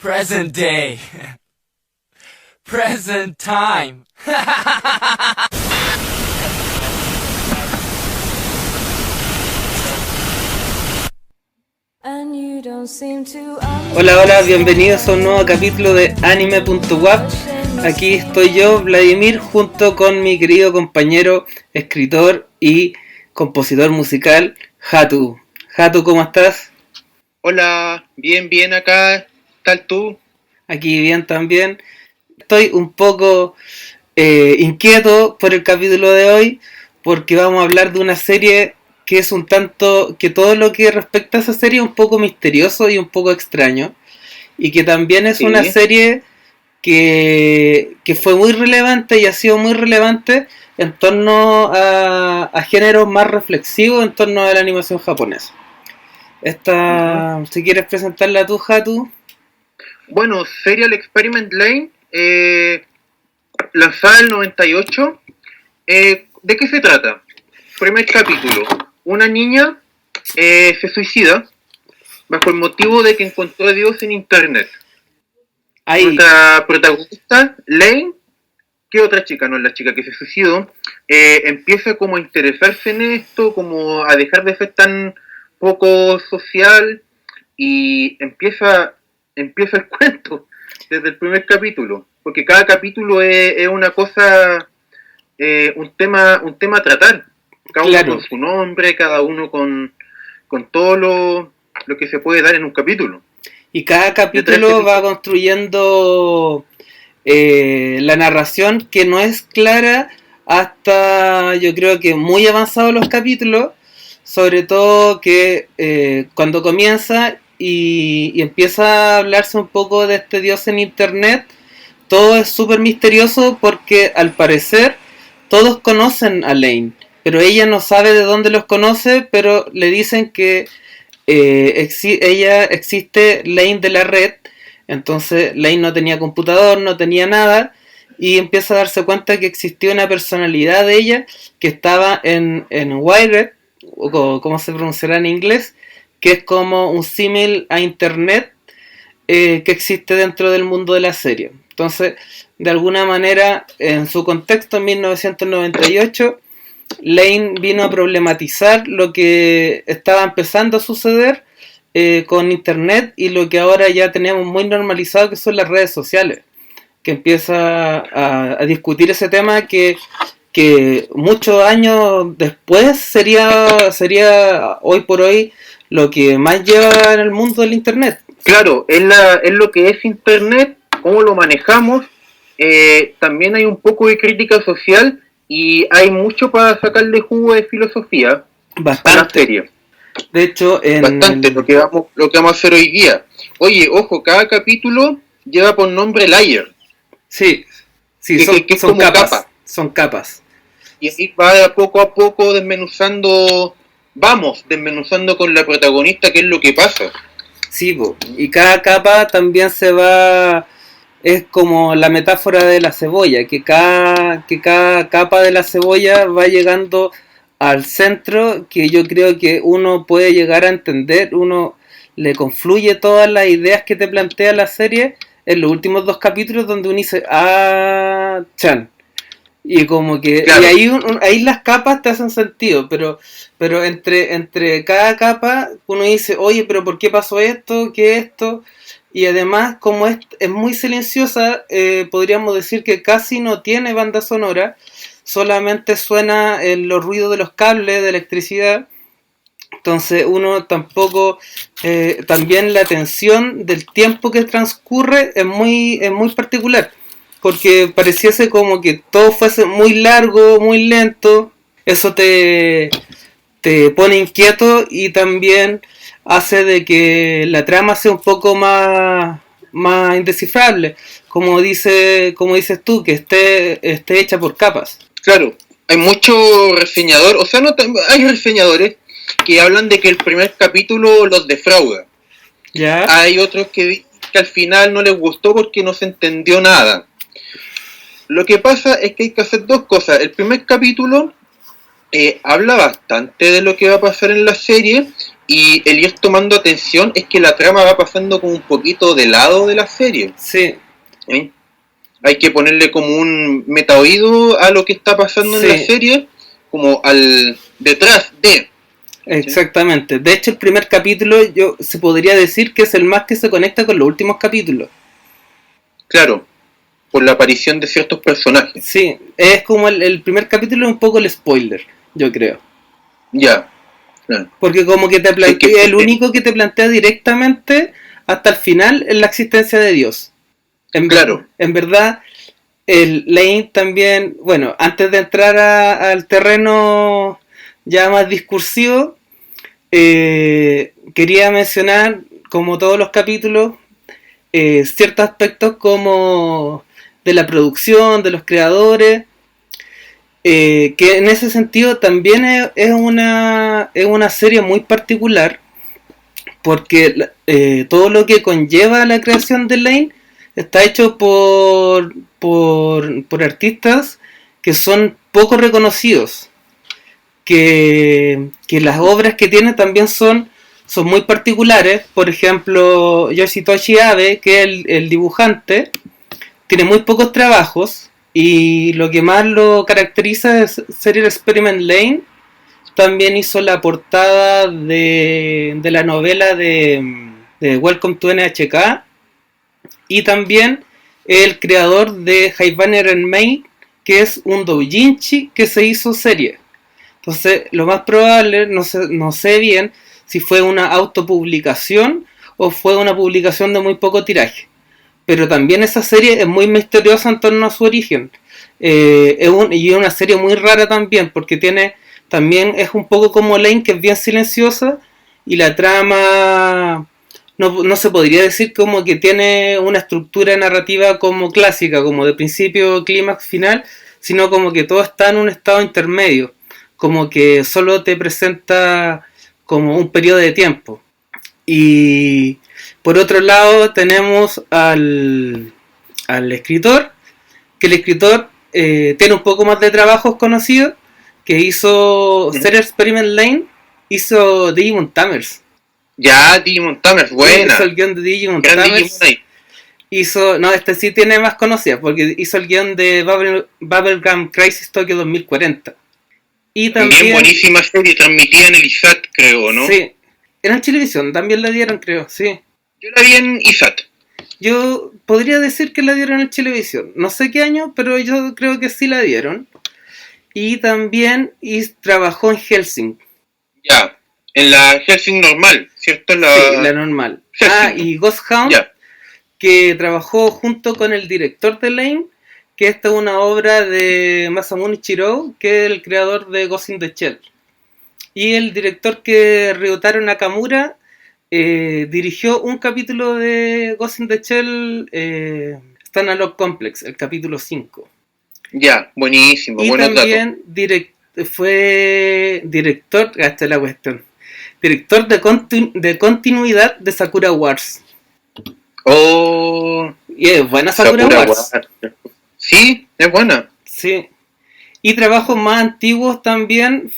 Present day. Present time. Hola, hola, bienvenidos a un nuevo capítulo de Anime.wap. Aquí estoy yo, Vladimir, junto con mi querido compañero, escritor y compositor musical, Hatu. Hatu, ¿cómo estás? Hola, bien acá, ¿tal tú? Aquí bien también. Estoy un poco inquieto por el capítulo de hoy, porque vamos a hablar de una serie que es un tanto, que todo lo que respecta a esa serie es un poco misterioso y un poco extraño, y que también es una serie que fue muy relevante y ha sido muy relevante en torno a géneros más reflexivos en torno a la animación japonesa. Si quieres presentarla tú, Hatu. Bueno, Serial Experiment Lane, lanzada en el 98. ¿De qué se trata? Primer capítulo. Una niña se suicida bajo el motivo de que encontró a Dios en internet. Ahí. Nuestra protagonista, Lane, que otra chica, no es la chica que se suicidó, empieza como a interesarse en esto, como a dejar de ser tan poco social, y empieza el cuento desde el primer capítulo, porque cada capítulo es una cosa, un tema a tratar, cada uno con su nombre, cada uno con todo lo que se puede dar en un capítulo. Y cada capítulo va construyendo la narración, que no es clara hasta, yo creo que muy avanzados los capítulos, sobre todo que cuando comienza y empieza a hablarse un poco de este dios en internet, todo es súper misterioso porque al parecer todos conocen a Lane, pero ella no sabe de dónde los conoce, pero le dicen que ella existe Lane de la red. Entonces Lane no tenía computador, no tenía nada, y empieza a darse cuenta que existía una personalidad de ella que estaba en Wired, o como se pronunciará en inglés, que es como un símil a internet que existe dentro del mundo de la serie. Entonces, de alguna manera, en su contexto, en 1998, Lane vino a problematizar lo que estaba empezando a suceder con internet y lo que ahora ya tenemos muy normalizado, que son las redes sociales, que empieza a discutir ese tema que muchos años después sería hoy por hoy lo que más lleva en el mundo del internet. Claro, es lo que es internet, cómo lo manejamos. También hay un poco de crítica social y hay mucho para sacarle jugo de filosofía. Bastante. A la serie. De hecho, lo que vamos a hacer hoy día. Oye, ojo, cada capítulo lleva por nombre Layer. Sí, que son capas. Son capas. Y así va poco a poco desmenuzando con la protagonista qué es lo que pasa. Sí, y cada capa también es como la metáfora de la cebolla, que cada capa de la cebolla va llegando al centro, que yo creo que uno puede llegar a entender, uno le confluye todas las ideas que te plantea la serie en los últimos dos capítulos, donde uno dice, chan. Y como que claro. Y ahí las capas te hacen sentido, pero entre cada capa uno dice, oye, pero ¿por qué pasó esto? ¿Qué esto? Y además, como es muy silenciosa, podríamos decir que casi no tiene banda sonora, solamente suena los ruidos de los cables de electricidad. Entonces uno tampoco, también la tensión del tiempo que transcurre es muy particular, porque pareciese como que todo fuese muy largo, muy lento. Eso te pone inquieto y también hace de que la trama sea un poco más indescifrable, como dices tú, que esté hecha por capas. Claro, hay mucho reseñador, o sea, hay reseñadores que hablan de que el primer capítulo los defrauda. ¿Ya? Hay otros que al final no les gustó porque no se entendió nada. Lo que pasa es que hay que hacer dos cosas. El primer capítulo habla bastante de lo que va a pasar en la serie y el ir tomando atención es que la trama va pasando como un poquito de lado de la serie. Sí. ¿Eh? Hay que ponerle como un metaoído a lo que está pasando Sí. en la serie, como al detrás de. Exactamente. De hecho, el primer capítulo se podría decir que es el más que se conecta con los últimos capítulos. Claro, por la aparición de ciertos personajes. Sí, es como el primer capítulo, un poco el spoiler, yo creo. Ya. Claro. Porque como que te plantea, Porque- el único que te plantea directamente hasta el final es la existencia de Dios. Claro. En verdad, el Lane también, bueno, antes de entrar al terreno ya más discursivo, quería mencionar, como todos los capítulos, ciertos aspectos como de la producción, de los creadores, que en ese sentido también es una serie muy particular, porque todo lo que conlleva la creación de Lane está hecho por artistas que son poco reconocidos, que las obras que tiene también son muy particulares. Por ejemplo, Yoshitoshi Abe, que es el dibujante, tiene muy pocos trabajos, y lo que más lo caracteriza es Serial Experiment Lane. También hizo la portada de la novela de Welcome to NHK, y también el creador de Haibanner and Maid, que es un doujinshi que se hizo serie. Entonces, lo más probable, no sé bien si fue una autopublicación o fue una publicación de muy poco tiraje. Pero también esa serie es muy misteriosa en torno a su origen. Y es una serie muy rara también, porque también es un poco como Lane, que es bien silenciosa, y la trama no se podría decir como que tiene una estructura narrativa como clásica, como de principio, clímax, final, sino como que todo está en un estado intermedio, como que solo te presenta como un periodo de tiempo. Y por otro lado tenemos al escritor, que el escritor tiene un poco más de trabajos conocidos, que hizo Serial Experiment Lane, hizo Digimon Tamers. Ya, Digimon Tamers, buena. Hizo el guión de Digimon Gran Tamers. Digimon ahí. No, este sí tiene más conocida, porque hizo el guión de Bubblegum Crisis Tokyo 2040. Y también, Bien buenísima serie, transmitida en el ISAT, creo, ¿no? Sí, era en Chilevisión, también la dieron, creo, sí. Yo la vi en ISAT. Yo podría decir que la dieron en Chilevisión. No sé qué año, pero yo creo que sí la dieron. Y también trabajó en Helsing. Ya, en la Helsing normal, ¿cierto? Sí, la normal. Helsing, y Ghost Hound, ya. que trabajó junto con el director de Lane, que esta es una obra de Masamune Shirow, que es el creador de Ghost in the Shell. Y el director, que Ryotaro Nakamura, dirigió un capítulo de Ghost in the Shell, Stanalog Complex, el capítulo 5. Ya, buenísimo, Y buenos también fue director, esta es la cuestión, director de continuidad de Sakura Wars. datos. Oh, Y es buena Sakura Wars. Sí, es buena. Sí. Y trabajos más antiguos también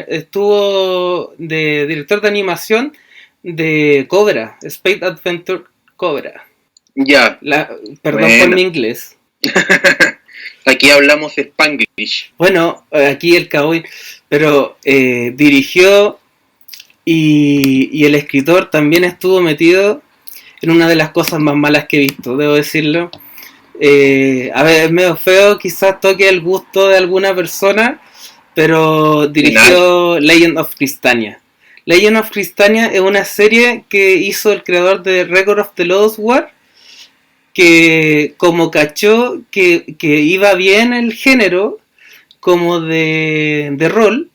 estuvo de director de animación de Cobra, Space Adventure Cobra. Ya. Perdón Bueno. por mi inglés. Aquí hablamos Spanglish. Bueno, aquí el cowboy, pero dirigió, y el escritor también estuvo metido en una de las cosas más malas que he visto, debo decirlo. A ver, es medio feo, quizás toque el gusto de alguna persona, pero dirigió Legend of Crystania. Legend of Crystania es una serie que hizo el creador de Record of the Lost War, que como cachó que iba bien el género como de rol,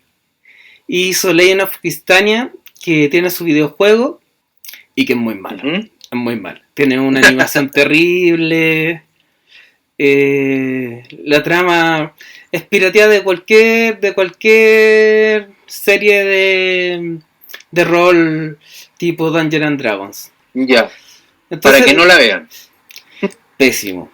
hizo Legend of Crystania, que tiene su videojuego y que es muy malo. Uh-huh. Es muy mal. Tiene una animación terrible. La trama es pirateada de cualquier serie de rol tipo Dungeons and Dragons. Ya. Entonces, para que no la vean. Pésimo.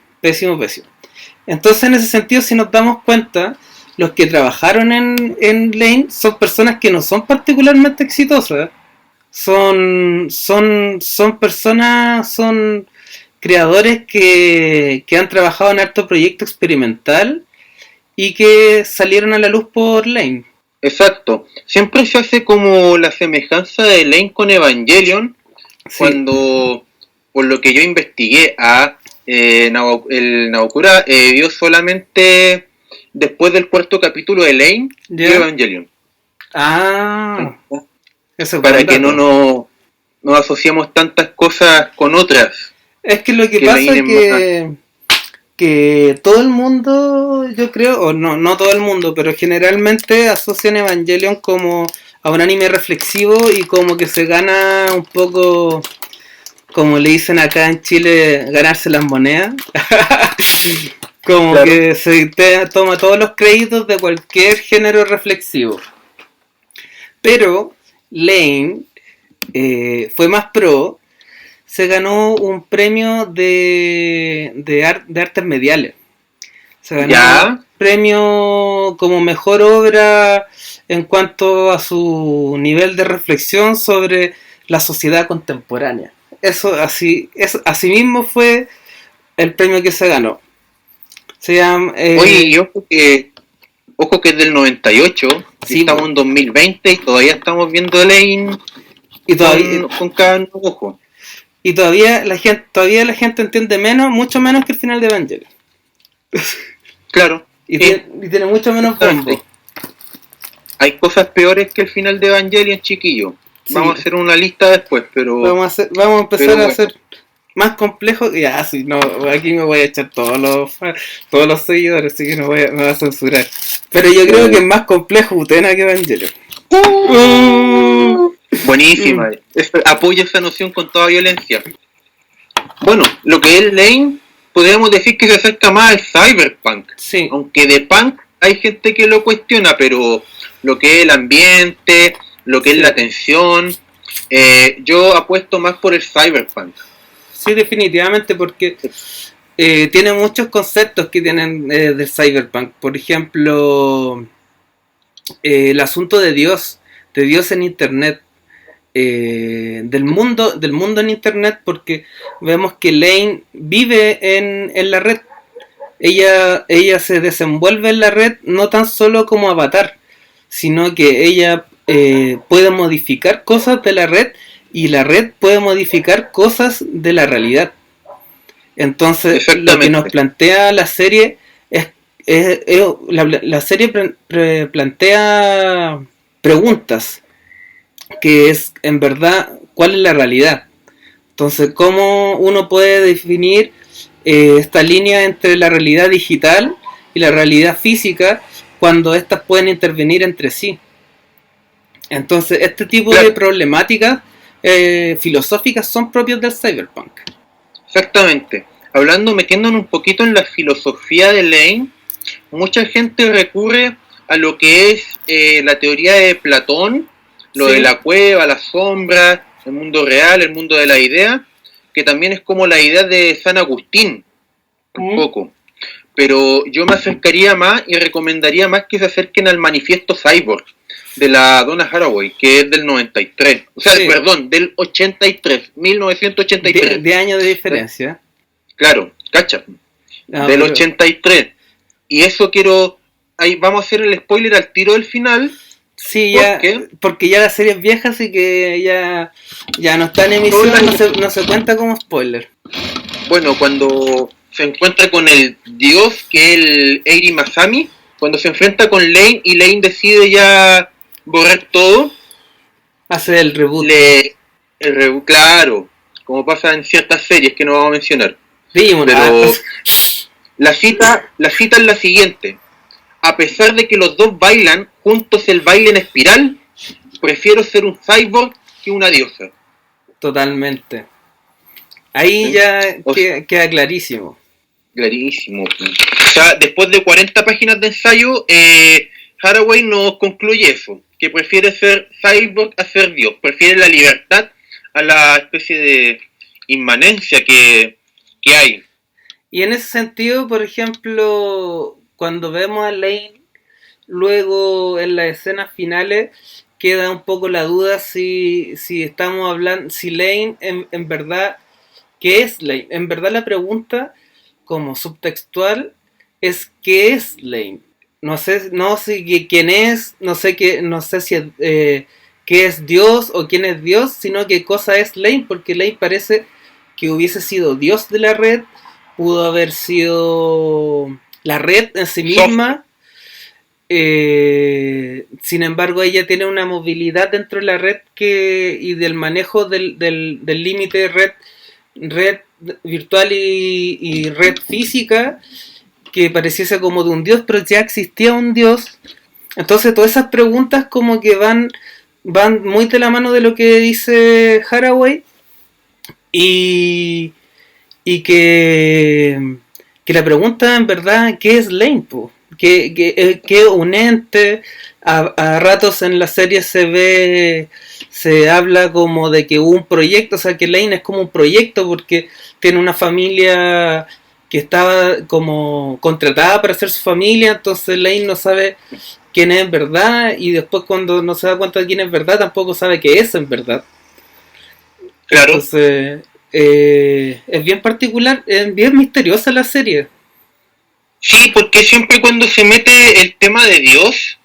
Entonces, en ese sentido, si nos damos cuenta, los que trabajaron en Lane son personas que no son particularmente exitosas. Son personas, son creadores que han trabajado en harto proyecto experimental y que salieron a la luz por Lane. Exacto. Siempre se hace como la semejanza de Lane con Evangelion, Sí. cuando, por lo que yo investigué, el Nabokura vio solamente después del cuarto capítulo de Lane y ¿Ya? Evangelion. Eso es Para buen que dato. no asociamos tantas cosas con otras. Es que lo que que pasa Lane es que todo el mundo, yo creo, o no todo el mundo, pero generalmente asocian Evangelion como a un anime reflexivo y como que se gana un poco, como le dicen acá en Chile, ganarse las monedas. Como Claro. que toma todos los créditos de cualquier género reflexivo. Pero Lane fue más pro, se ganó un premio de artes mediales. Se ganó Ya. un premio como mejor obra en cuanto a su nivel de reflexión sobre la sociedad contemporánea. Así mismo fue el premio que se ganó. Se llama, Oye, y ojo que es del 98, Sí, y estamos po. en 2020 y todavía estamos viendo Lane y todavía, con cada ojo. y todavía la gente entiende menos, mucho menos que el final de Evangelion. Claro. Y Sí, tiene mucho menos exactamente. bombo. Hay cosas peores que el final de Evangelion, chiquillo. Sí. Vamos a hacer una lista después, pero Vamos a empezar pero a bueno. hacer más complejo. Ya, sí, no, aquí me voy a echar todos los seguidores, así que me va a censurar. Pero yo creo que es más complejo Utena que Evangelion. Buenísima. Apoyo esa noción con toda violencia. Bueno, lo que es Lane, podríamos decir que se acerca más al cyberpunk. Sí, Aunque de punk hay gente que lo cuestiona, pero lo que es el ambiente, lo que es Sí. la tensión, yo apuesto más por el cyberpunk. sí, definitivamente, porque tiene muchos conceptos que tienen del cyberpunk. Por ejemplo, el asunto de Dios en internet. Del mundo en internet, porque vemos que Lane vive en la red. Ella se desenvuelve en la red no tan solo como avatar, sino que ella puede modificar cosas de la red y la red puede modificar cosas de la realidad. Entonces, lo que nos plantea la serie la serie plantea preguntas, que es en verdad cuál es la realidad. Entonces, ¿cómo uno puede definir esta línea entre la realidad digital y la realidad física cuando éstas pueden intervenir entre sí? Entonces, este tipo de problemáticas filosóficas son propios del cyberpunk. Exactamente. Metiéndonos un poquito en la filosofía de Lane, mucha gente recurre a lo que es la teoría de Platón, lo Sí. de la cueva, la sombra, el mundo real, el mundo de la idea, que también es como la idea de San Agustín, un poco. Pero yo me acercaría más y recomendaría más que se acerquen al manifiesto Cyborg de la Donna Haraway, que es del 93. O sea, Sí. perdón, del 83, 1983. De años de diferencia. Claro, cacha. No, Del pero- 83. Y eso ahí vamos a hacer el spoiler al tiro del final. Sí, ¿Por ya, qué? porque ya la serie es vieja, así que ya no está en emisión, no se cuenta como spoiler. Bueno, cuando se encuentra con el dios, que es el Eiri Masami, cuando se enfrenta con Lane y Lane decide ya borrar todo, Hace el reboot. claro, como pasa en ciertas series que no vamos a mencionar. Digimon, Pero la cita es la siguiente: a pesar de que los dos bailan juntos el baile en espiral, prefiero ser un cyborg que una diosa. totalmente. Ahí ¿Sí? ya queda clarísimo. Clarísimo. O sea, después de 40 páginas de ensayo, Haraway nos concluye eso, que prefiere ser cyborg a ser dios, prefiere la libertad a la especie de inmanencia que hay. Y en ese sentido, por ejemplo, cuando vemos a Lane luego en las escenas finales queda un poco la duda si estamos hablando, si Lane en verdad, ¿qué es Lane? En verdad la pregunta como subtextual es ¿qué es Lane? No sé quién es, no sé si qué es Dios o quién es Dios, sino qué cosa es Lane, porque Lane parece que hubiese sido Dios de la red, pudo haber sido la red en sí misma. Sin embargo, ella tiene una movilidad dentro de la red y del manejo del límite red virtual y red física que pareciese como de un dios, pero ya existía un dios. Entonces todas esas preguntas como que van muy de la mano de lo que dice Haraway y que la pregunta en verdad ¿qué es Lane? ¿Qué un ente? A ratos en la serie se habla como de que hubo un proyecto, o sea que Lane es como un proyecto porque tiene una familia que estaba como contratada para ser su familia, entonces Lane no sabe quién es en verdad y después cuando no se da cuenta de quién es en verdad tampoco sabe qué es en verdad. Claro. Entonces es bien particular, es bien misteriosa la serie. Sí, porque siempre cuando se mete el tema de Dios,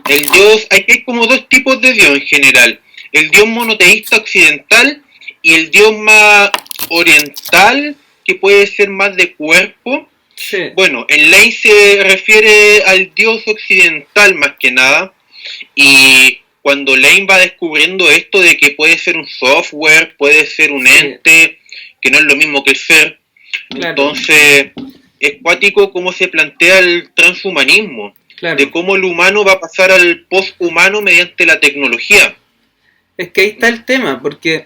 el Dios, hay como dos tipos de Dios en general. El Dios monoteísta occidental y el Dios más oriental, que puede ser más de cuerpo. Sí. Bueno, en Lane se refiere al Dios occidental más que nada. Y cuando Lane va descubriendo esto de que puede ser un software, puede ser un ente, que no es lo mismo que el ser, claro. Entonces es cuático cómo se plantea el transhumanismo, claro. De cómo el humano va a pasar al poshumano mediante la tecnología. Es que ahí está el tema, porque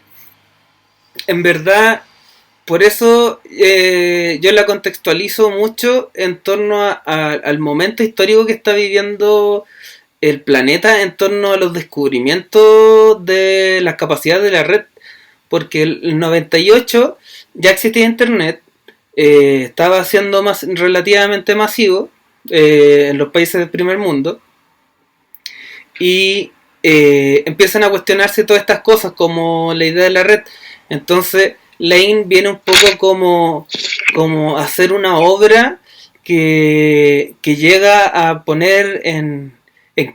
en verdad, por eso yo la contextualizo mucho en torno al momento histórico que está viviendo el planeta en torno a los descubrimientos de las capacidades de la red, porque el 98 ya existía internet, estaba siendo relativamente masivo en los países del primer mundo y empiezan a cuestionarse todas estas cosas como la idea de la red. Entonces Lane viene un poco como a hacer una obra que llega a poner en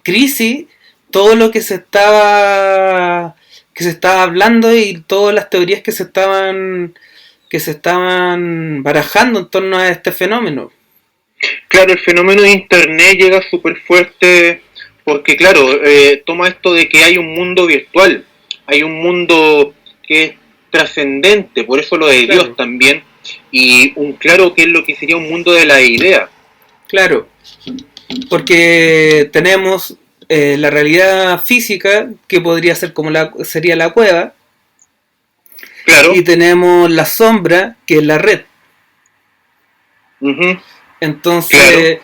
crisis todo lo que se estaba hablando y todas las teorías que se estaban barajando en torno a este fenómeno. Claro, el fenómeno de internet llega súper fuerte porque claro, toma esto de que hay un mundo virtual, hay un mundo que es trascendente, por eso lo de Dios también, y un claro que es lo que sería un mundo de la idea. Claro, porque tenemos la realidad física, que podría ser como sería la cueva, claro. Y tenemos la sombra, que es la red. Uh-huh. Entonces,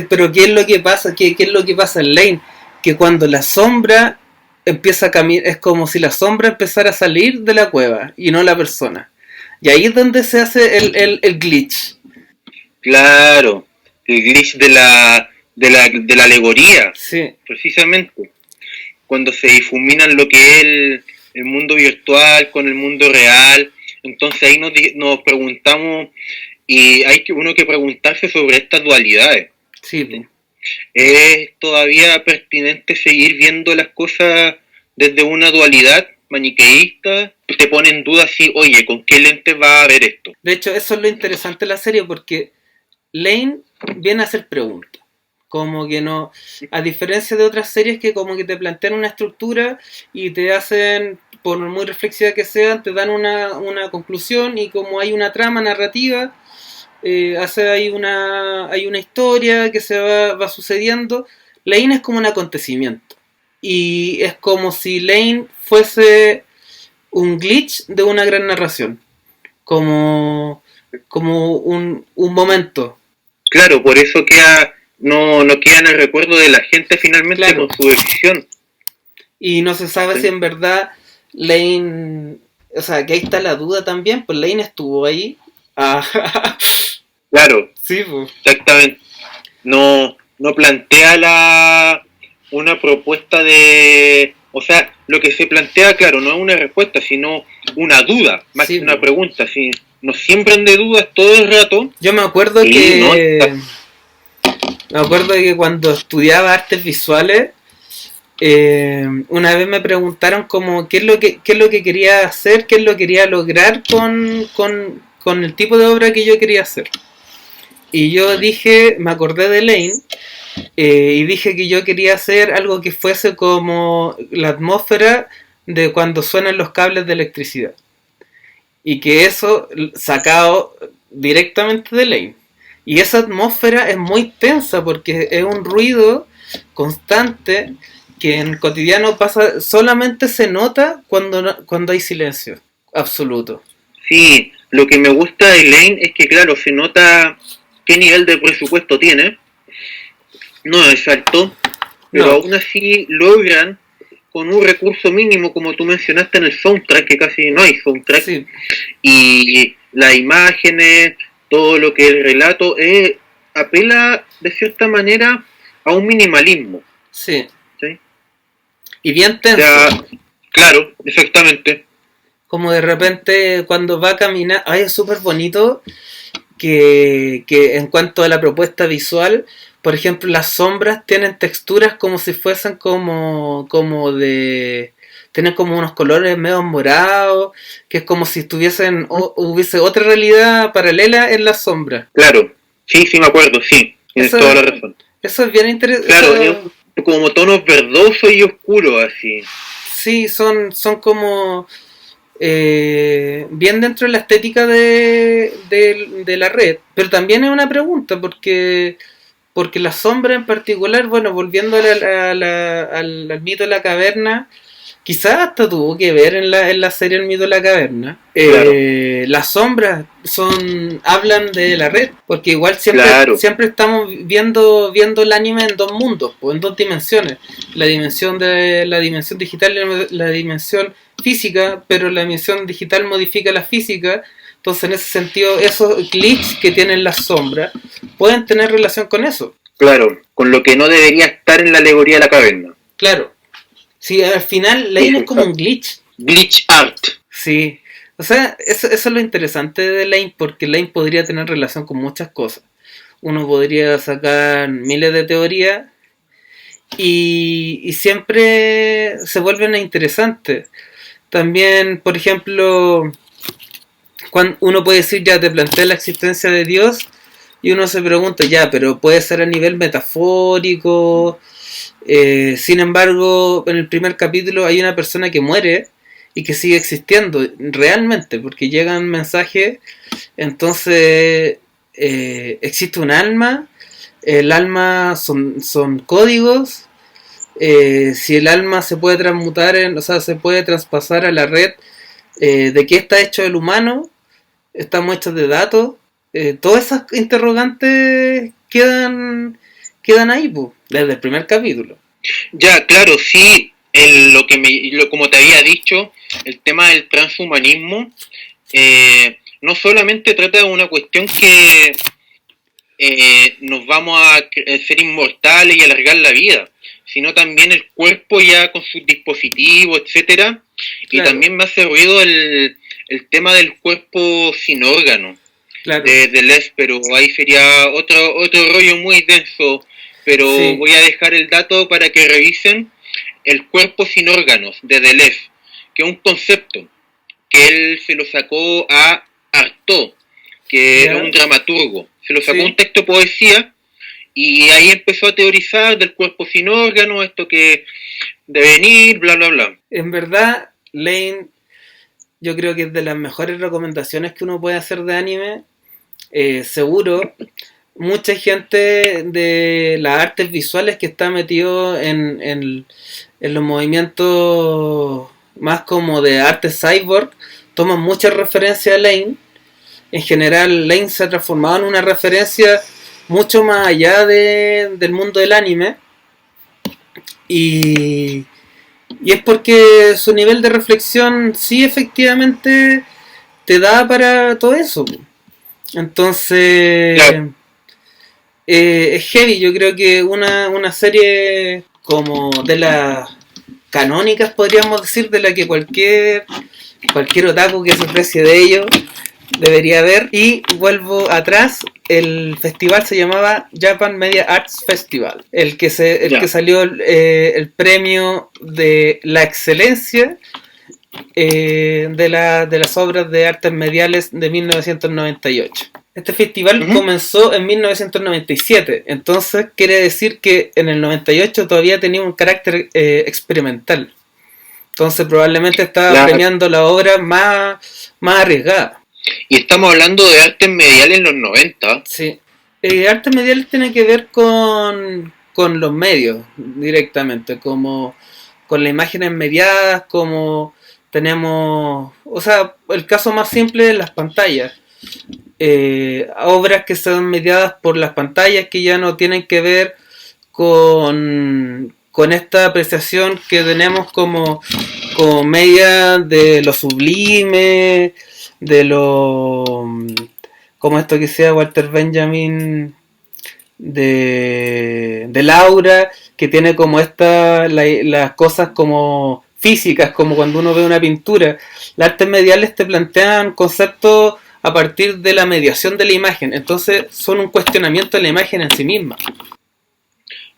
pero ¿qué es lo que pasa? ¿Qué es lo que pasa en Lane? Que cuando la sombra empieza a caminar, es como si la sombra empezara a salir de la cueva y no la persona. Y ahí es donde se hace el glitch. Claro, el glitch de la alegoría. Sí. Precisamente. Cuando se difuminan lo que es el mundo virtual con el mundo real. Entonces ahí nos preguntamos, y hay uno que preguntarse sobre estas dualidades. Sí. ¿Es todavía pertinente seguir viendo las cosas desde una dualidad maniqueísta? Te pone en duda si, oye, ¿con qué lente va a ver esto? De hecho, eso es lo interesante de la serie, porque Lane viene a hacer preguntas. Como que no, a diferencia de otras series que como que te plantean una estructura y te hacen, por muy reflexiva que sea, te dan una conclusión, y como hay una trama narrativa, hay una historia que se va sucediendo. Lane es como un acontecimiento, y es como si Lane fuese un glitch de una gran narración, como un momento. Claro, por eso no queda en el recuerdo de la gente finalmente, claro, con su decisión. Y no se sabe si en verdad Lane, o sea, que ahí está la duda también, pues Lane estuvo ahí. Claro, sí, pues. Exactamente. No no plantea una propuesta de... O sea, lo que se plantea, claro, no es una respuesta, sino una duda, más Sí, que una po. pregunta. Si nos siembran de dudas todo el rato. Yo me acuerdo Sí, que... Me acuerdo que cuando estudiaba artes visuales, una vez me preguntaron como qué es lo que quería hacer, qué es lo que quería lograr con el tipo de obra que yo quería hacer. Y yo dije, me acordé de Lane, y dije que yo quería hacer algo que fuese como la atmósfera de cuando suenan los cables de electricidad. Y que eso sacado directamente de Lane. Y esa atmósfera es muy tensa porque es un ruido constante que en el cotidiano pasa, solamente se nota cuando hay silencio absoluto. Sí, lo que me gusta de Lane es que, claro, se nota qué nivel de presupuesto tiene. No es alto, pero No, aún así logran, con un recurso mínimo, como tú mencionaste en el soundtrack, que casi no hay soundtrack, sí, y las imágenes, todo lo que el relato apela de cierta manera a un minimalismo. sí. ¿Sí? Y bien O tenso. sea, claro, exactamente. Como de repente cuando va a caminar, ay, es súper bonito que en cuanto a la propuesta visual, por ejemplo, las sombras tienen texturas como si fuesen como de... Tienen como unos colores medio morados, que es como si estuviesen, hubiese otra realidad paralela en las sombras. Claro, sí, sí me acuerdo, sí, tienes Eso, toda la razón. eso es bien interesante. Claro, es como tonos verdosos y oscuros así. Sí, son como bien dentro de la estética de la red, pero también es una pregunta porque la sombra en particular, bueno, volviendo al mito de la caverna, quizás hasta tuvo que ver en la serie El mito de la caverna. Claro, Las sombras hablan de la red, porque igual claro, siempre estamos viendo el anime en dos mundos, o en dos dimensiones, la dimensión digital y la dimensión física, pero la dimensión digital modifica la física. Entonces, en ese sentido, esos glitches que tienen las sombras pueden tener relación con eso. claro, con lo que no debería estar en la alegoría de la caverna. Claro. Sí, al final Lane es como un glitch. Glitch art. Sí. O sea, eso es lo interesante de Lane, porque Lane podría tener relación con muchas cosas. Uno podría sacar miles de teorías y siempre se vuelven interesantes. También, por ejemplo, cuando uno puede decir, ya te plantea la existencia de Dios y uno se pregunta, ya, pero puede ser a nivel metafórico. Sin embargo, en el primer capítulo hay una persona que muere y que sigue existiendo realmente, porque llegan mensajes, entonces existe un alma, el alma son códigos, si el alma se puede transmutar, o sea, se puede traspasar a la red, ¿de qué está hecho el humano? Estamos hechos de datos. Todas esas interrogantes quedan ahí, pues, desde el primer capítulo. Ya, claro, sí, como te había dicho, el tema del transhumanismo no solamente trata de una cuestión que nos vamos a ser inmortales y alargar la vida, sino también el cuerpo ya con sus dispositivos, etcétera. Y Claro, también me hace ruido el tema del cuerpo sin órgano claro, de Les, pero ahí sería otro rollo muy denso. Pero sí, voy a dejar el dato para que revisen el cuerpo sin órganos de Deleuze, que es un concepto que él se lo sacó a Artaud, que era un ya, dramaturgo. Se lo sacó un sí. texto de poesía y ahí empezó a teorizar del cuerpo sin órganos, esto que debe venir, bla, bla, bla. En verdad, Lane, yo creo que es de las mejores recomendaciones que uno puede hacer de anime. Seguro, mucha gente de las artes visuales que está metido en los movimientos más como de arte cyborg toman mucha referencia a Lane. En general, Lane se ha transformado en una referencia mucho más allá del mundo del anime. Y, y es porque su nivel de reflexión sí efectivamente te da para todo eso. Entonces, Claro, Es heavy, yo creo que una serie como de las canónicas, podríamos decir, de la que cualquier otaku que se precie de ello debería ver. Y vuelvo atrás, el festival se llamaba Japan Media Arts Festival, el que salió el premio de la excelencia de las obras de artes mediales de 1998. Este festival comenzó en 1997, entonces quiere decir que en el 98 todavía tenía un carácter experimental. Entonces probablemente estaba premiando la obra más arriesgada. Y estamos hablando de artes mediales en los 90. Sí. Artes mediales tiene que ver con los medios directamente, como con las imágenes mediadas, como tenemos, o sea, el caso más simple es las pantallas. Obras que son mediadas por las pantallas, que ya no tienen que ver con esta apreciación que tenemos como media de lo sublime, de lo, como esto que sea Walter Benjamin, de Laura, que tiene como las cosas como físicas, como cuando uno ve una pintura. Las artes mediales te plantean conceptos a partir de la mediación de la imagen, entonces son un cuestionamiento de la imagen en sí misma.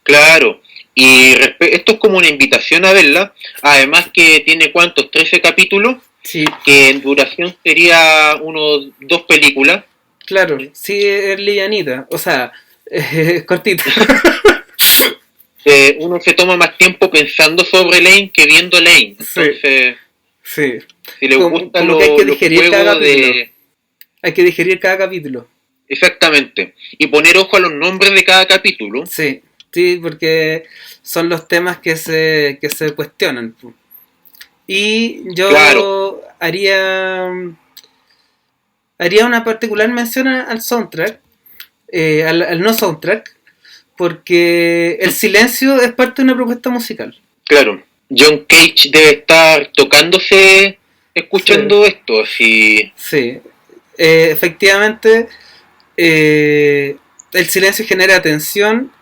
Claro, y esto es como una invitación a verla, además que tiene ¿cuántos? 13 capítulos, sí, que en duración sería unos 2 películas. Claro, sí, es livianita, o sea, es cortita. Uno se toma más tiempo pensando sobre Lane que viendo Lane, entonces sí. Si le gustan los juegos de... Hay que digerir cada capítulo. Exactamente. Y poner ojo a los nombres de cada capítulo. Sí, porque son los temas que se cuestionan. Y yo haría una particular mención al soundtrack, al no soundtrack, porque el silencio es parte de una propuesta musical. Claro. John Cage debe estar tocándose escuchando esto, así. Sí. Efectivamente, el silencio genera tensión,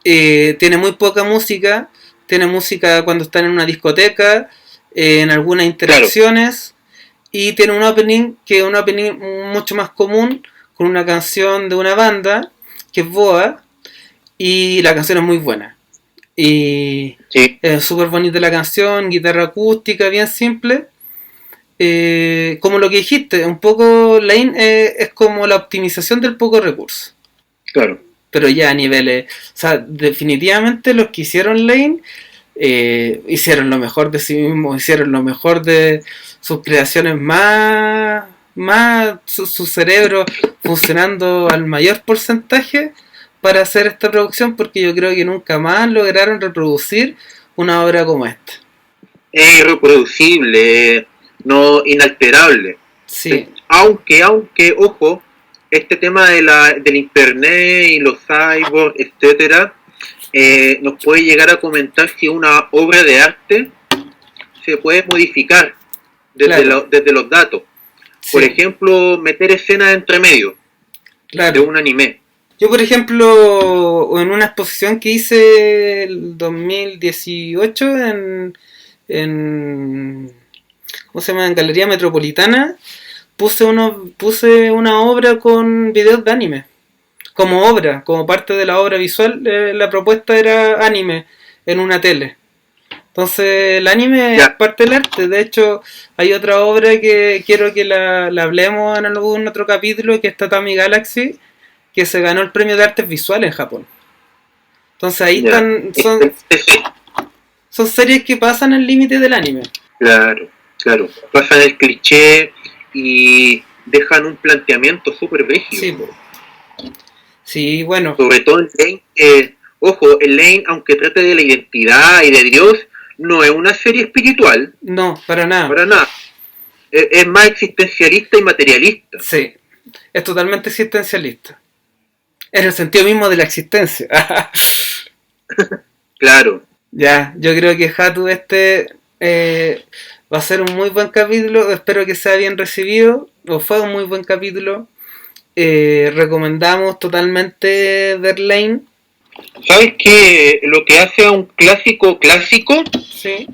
tiene muy poca música, tiene música cuando están en una discoteca, en algunas interacciones, y tiene un opening que es un opening mucho más común, con una canción de una banda que es Boa, y la canción es muy buena. Y es súper bonita la canción, guitarra acústica, bien simple. Como lo que dijiste, un poco Lane es como la optimización del poco recurso. Claro. Pero ya a niveles, o sea, definitivamente los que hicieron Lane hicieron lo mejor de sí mismos, hicieron lo mejor de sus creaciones, más su cerebro funcionando al mayor porcentaje para hacer esta producción, porque yo creo que nunca más lograron reproducir una obra como esta. Es irreproducible, no inalterable. Sí. Aunque, ojo, este tema del internet y los cyborgs, etcétera, nos puede llegar a comentar si una obra de arte se puede modificar desde los datos. Sí. Por ejemplo, meter escenas entre medio de un anime. Yo, por ejemplo, en una exposición que hice el 2018 en ¿cómo se llama? En Galería Metropolitana, puse una obra con videos de anime. Como obra, como parte de la obra visual, la propuesta era anime en una tele. Entonces el anime es parte del arte. De hecho, hay otra obra que quiero que la hablemos en algún otro capítulo, que es Tatami Galaxy, que se ganó el premio de artes visuales en Japón. Entonces ahí están, son series que pasan el límite del anime. Claro, pasan el cliché y dejan un planteamiento súper rígido. Sí, bueno. Sobre todo en Lane, ojo, el Lane, aunque trate de la identidad y de Dios, no es una serie espiritual. No, para nada. Es más existencialista y materialista. Sí, es totalmente existencialista. En el sentido mismo de la existencia. Claro. Ya, yo creo que Hatu va a ser un muy buen capítulo. Espero que sea bien recibido. O fue un muy buen capítulo. recomendamos totalmente ver Lane. ¿Sabes que lo que hace a un clásico clásico Sí,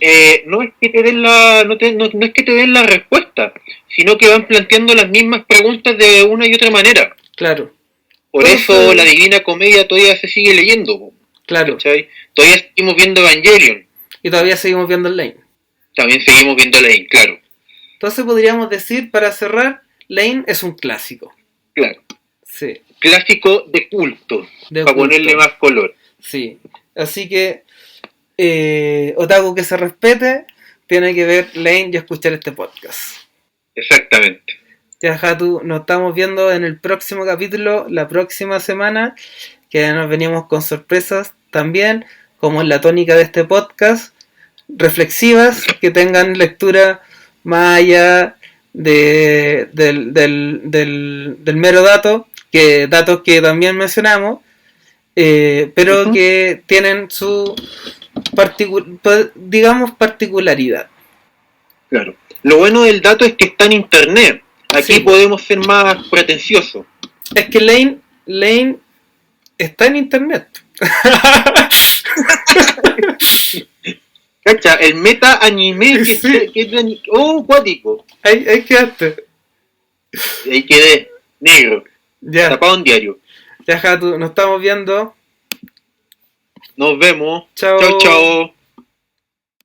no es que te den no es que te den la respuesta, sino que van planteando las mismas preguntas de una y otra manera? claro. Por Entonces, eso la Divina Comedia todavía se sigue leyendo, claro. ¿cachai? Todavía seguimos viendo Evangelion, Y todavía seguimos viendo Lane. también seguimos viendo Lane, claro, Entonces podríamos decir, para cerrar, Lane es un clásico. claro. Sí, Clásico de culto, de para culto. ponerle más color. Sí. Así que, otaku que se respete, tiene que ver Lane y escuchar este podcast. Exactamente. Ya, Jatu, nos estamos viendo en el próximo capítulo, la próxima semana, que nos venimos con sorpresas también, como en la tónica de este podcast, reflexivas, que tengan lectura más allá del mero dato, que datos que también mencionamos, pero que tienen su digamos particularidad. Claro. Lo bueno del dato es que está en internet. Aquí Sí. podemos ser más pretenciosos. Es que Lane está en internet. Cacha, el meta anime Sí. que es de cuático. Ahí quedaste. Y ahí quedé, negro, Ya, tapado en diario. ya, Jatu, nos estamos viendo. Nos vemos. Chao. Chao, chao.